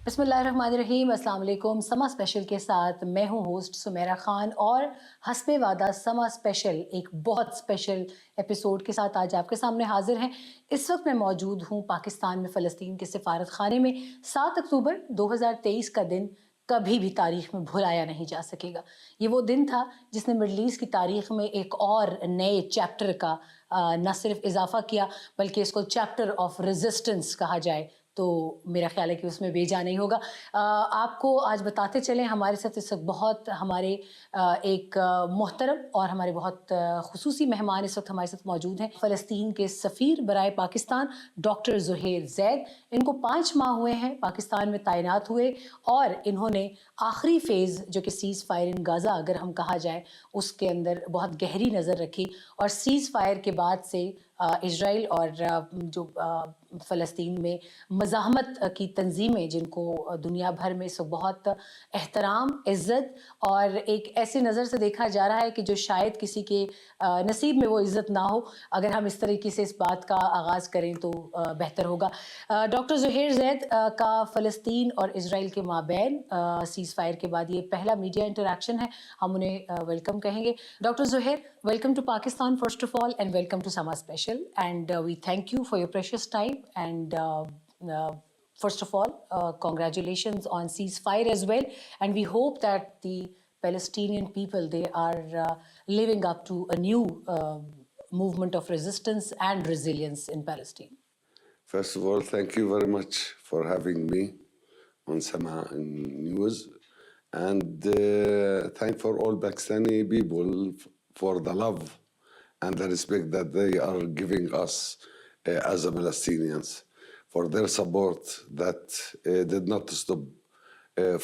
बिस्मिल्लाहिर्रहमानिर्रहीम, अस्सलाम वालेकुम। समा स्पेशल के साथ मैं हूं होस्ट सुमेरा खान और हस्बे वादा समा स्पेशल एक बहुत स्पेशल एपिसोड के साथ आज आपके सामने हाजिर हैं। इस वक्त मैं मौजूद हूं पाकिस्तान में फ़लस्तीन के सिफारत खाने में। 7 अक्टूबर 2023 का दिन कभी भी तारीख में भुलाया नहीं जा सकेगा। ये वो दिन था जिसने मिडल ईस्ट की तारीख में एक और नए चैप्टर का न सिर्फ इजाफा किया बल्कि इसको चैप्टर ऑफ रेजिस्टेंस कहा जाए तो मेरा ख्याल है कि उसमें बेजा नहीं होगा। आपको आज बताते चलें, हमारे साथ इस वक्त बहुत हमारे एक मोहतरम और हमारे बहुत खुसूसी मेहमान इस वक्त हमारे साथ मौजूद हैं। फ़लस्तीन के सफ़ीर बराए पाकिस्तान डॉक्टर ज़ुहैर ज़ैद। इनको 5 माह हुए हैं पाकिस्तान में तैनात हुए और इन्होंने आखिरी फ़ेज़ जो कि सीज़ फायर इन गाज़ा अगर हम कहा जाए उसके अंदर बहुत गहरी नज़र रखी और सीज़ फायर के बाद से इजराइल और जो फ़लस्तीन में मज़ाहमत की तंजीमें जिनको दुनिया भर में सो बहुत एहतराम, इज़्ज़त और एक ऐसी नज़र से देखा जा रहा है कि जो शायद किसी के नसीब में वो इज़्ज़त ना हो। अगर हम इस तरीके से इस बात का आगाज़ करें तो बेहतर होगा। डॉक्टर ज़ुहैर ज़ैद का फ़लस्तीन और इजराइल के माबैन सीज़ फायर के बाद ये पहला मीडिया इंटरेक्शन है। हम उन्हें वेलकम कहेंगे। Doctor Zuhair, welcome to Pakistan first of all and welcome to Sama Special, and we thank you for your precious time and first of all congratulations on ceasefire as well, and we hope that the Palestinian people, they are living up to a new movement of resistance and resilience in Palestine. First of all, thank you very much for having me on Sama News, and thank for all Pakistani people for the love and the respect that they are giving us as a Palestinians, for their support that did not stop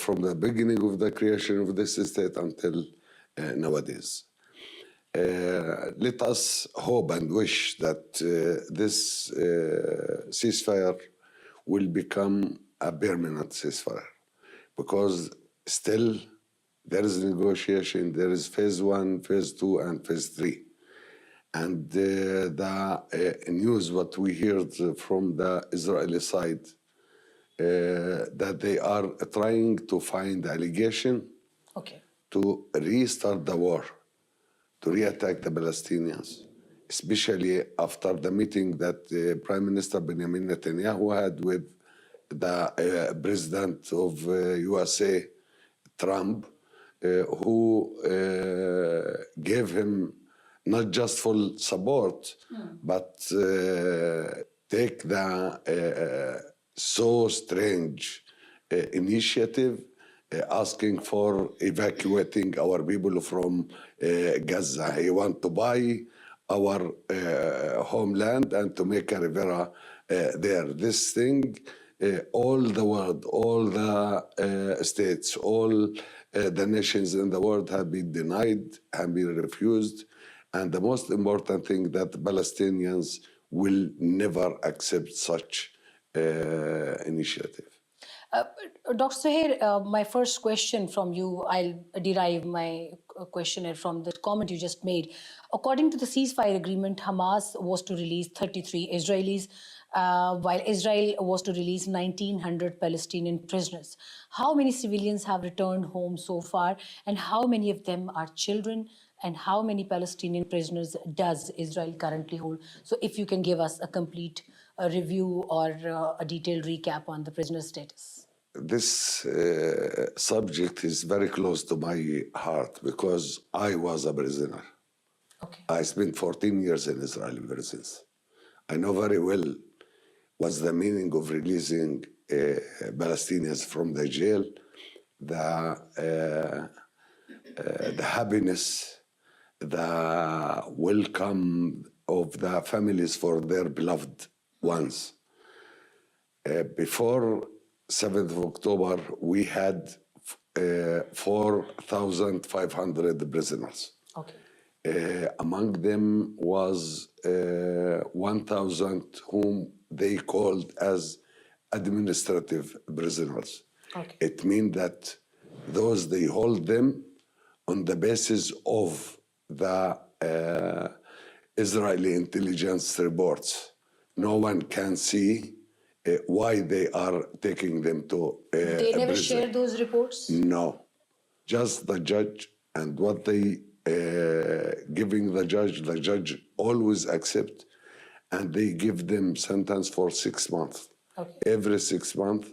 from the beginning of the creation of this state until nowadays. Let us hope and wish that this ceasefire will become a permanent ceasefire, because still there is negotiation, there is phase 1, phase 2, and phase 3. And the news what we heard from the Israeli side, that they are trying to find allegation to restart the war, to re-attack the Palestinians, especially after the meeting that Prime Minister Benjamin Netanyahu had with the President of USA, Trump, who gave him not just full support, but take the so strange initiative asking for evacuating our people from Gaza. He wants to buy our homeland and to make a Rivera there. This thing, all the world, all the states, all the nations in the world have been denied, have been refused. And the most important thing, that Palestinians will never accept such initiative. Dr. Zuhair, my first question from you, I'll derive my question from the comment you just made. According to the ceasefire agreement, Hamas was to release 33 Israelis, while Israel was to release 1,900 Palestinian prisoners. How many civilians have returned home so far, and how many of them are children, and how many Palestinian prisoners does Israel currently hold? So if you can give us a complete review or a detailed recap on the prisoner status. This subject is very close to my heart because I was a prisoner. I spent 14 years in Israeli prisons. I know very well what's the meaning of releasing Palestinians from the jail, the happiness, the welcome of the families for their beloved ones. Before 7th of October, we had 4,500 prisoners. Among them was 1,000 whom they called as administrative prisoners. It means that those they hold them on the basis of the Israeli intelligence reports. No one can see why they are taking them to They never prison. shared those reports? No, just the judge, and what they giving the judge always accept, and they give them sentence for 6 months. Okay. Every 6 months,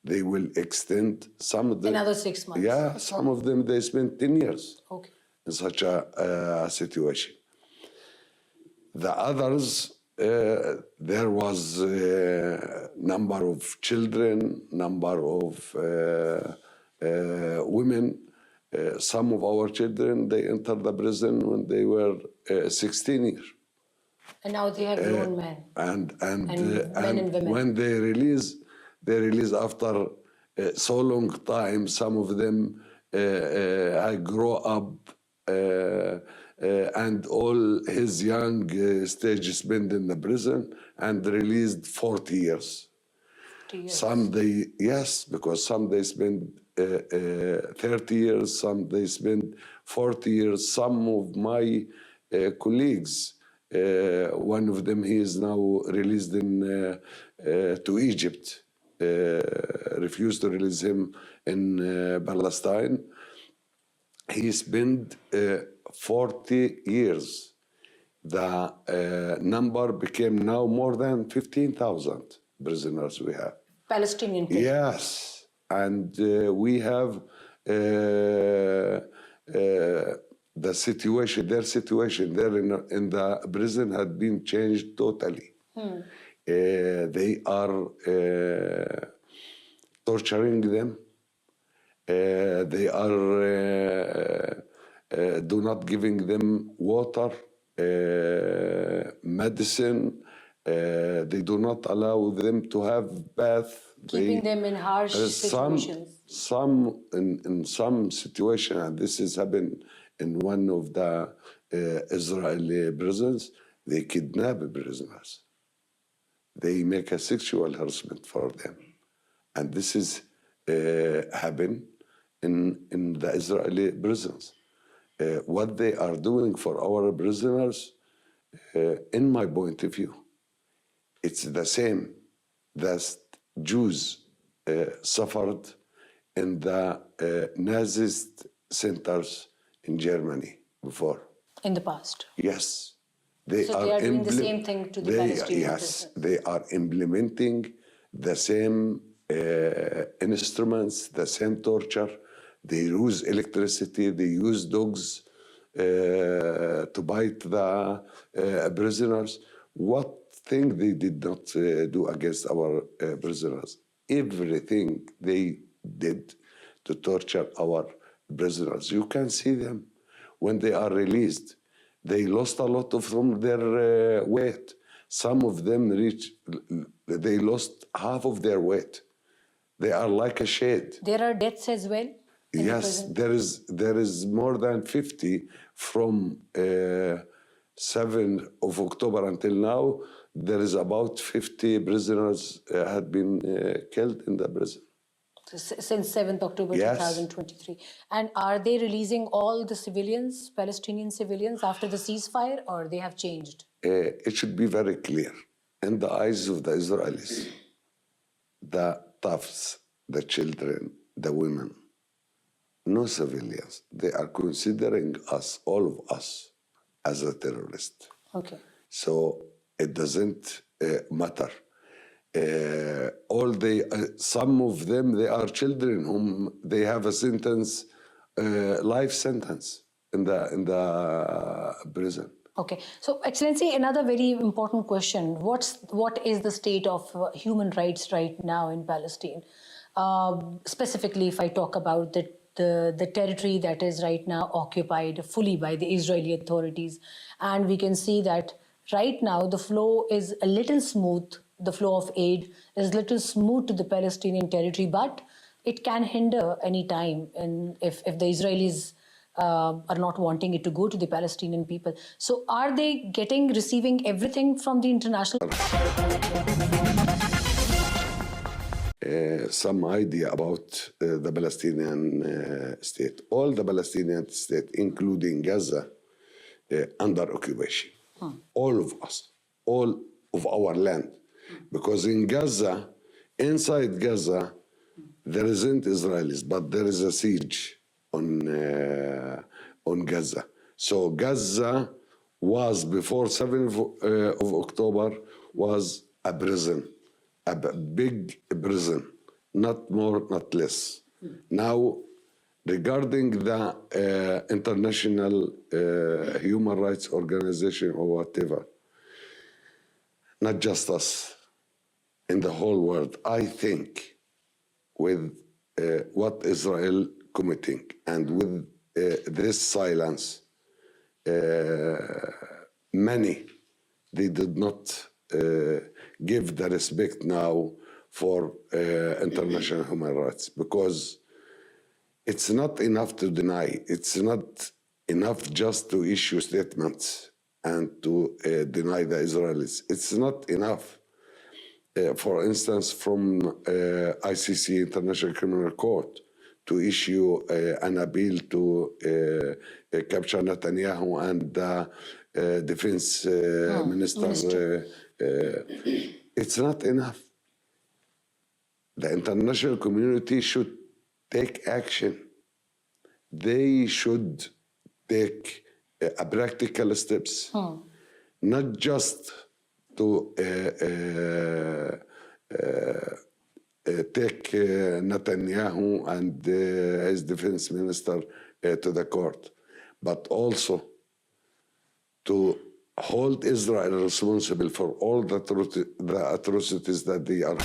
they will extend some of them. Another 6 months. Yeah, some of them they spend 10 years Okay. in such a situation. The others, there was number of children, number of women. Some of our children, they entered the prison when they were 16 years. And now they are grown men. And men and women. when they release after so long time. Some of them grow up, and all his young stage spent in the prison and released 40 years. 40 years. Some they, yes, because some they spend 30 years, some they spend 40 years. Some of my colleagues, one of them, he is now released to Egypt. Refused to release him in Palestine. He spent 40 years. The number became now more than 15,000 prisoners we have. Palestinian people. Yes, and we have the situation, their situation there in the prison had been changed totally. They are torturing them. They are do not giving them water, medicine. They do not allow them to have bath. Keeping them in harsh situations. In some situation, and this has happened in one of the Israeli prisons, they kidnap prisoners. They make a sexual harassment for them. And this is happen in the Israeli prisons. What they are doing for our prisoners, in my point of view, it's the same that Jews suffered in the Nazist centers in Germany before. In the past. Yes. So they are doing the same thing to the Palestinian Yes, prisoners. they are implementing the same instruments, the same torture. They use electricity, they use dogs to bite the prisoners. What thing they did not do against our prisoners? Everything they did to torture our prisoners. You can see them when they are released. They lost a lot of from their weight. Some of them they lost half of their weight. They are like a shade. There are deaths as well? Yes, there is more than 50 from 7 of October until now. There is about 50 prisoners had been killed in the prison. Since 7th October Yes. 2023. And are they releasing all the civilians, Palestinian civilians, after the ceasefire, or they have changed? It should be very clear in the eyes of the Israelis, the toughs, the children, the women, no civilians. They are considering us, all of us, as a terrorist. Okay. So it doesn't matter. Some of them, they are children whom they have a sentence, life sentence in the prison. Okay. So, Excellency, another very important question. What is the state of human rights right now in Palestine? Specifically, if I talk about the territory that is right now occupied fully by the Israeli authorities. And we can see that right now the flow is a little smooth. The flow of aid is a little smooth to the Palestinian territory, but it can hinder any time if the Israelis are not wanting it to go to the Palestinian people. So are they receiving everything from the international? Some idea about the Palestinian state. All the Palestinian state, including Gaza, under occupation. All of us, all of our land. Because in Gaza, Inside Gaza, there isn't Israelis, but there is a siege on Gaza. So Gaza was, before 7th of October, was a prison, a big prison, not more, not less. Now, regarding the international human rights organization or whatever, not just us, in the whole world, I think with what Israel committing and with this silence, many, they did not give the respect now for international human rights, because it's not enough to deny. It's not enough just to issue statements and to deny the Israelis. It's not enough. For instance, from ICC, International Criminal Court, to issue an appeal to capture Netanyahu and the defense minister. It's not enough. The international community should take action. They should take practical steps, not just to take Netanyahu and his defense minister to the court, but also to hold Israel responsible for all the atrocities that they are.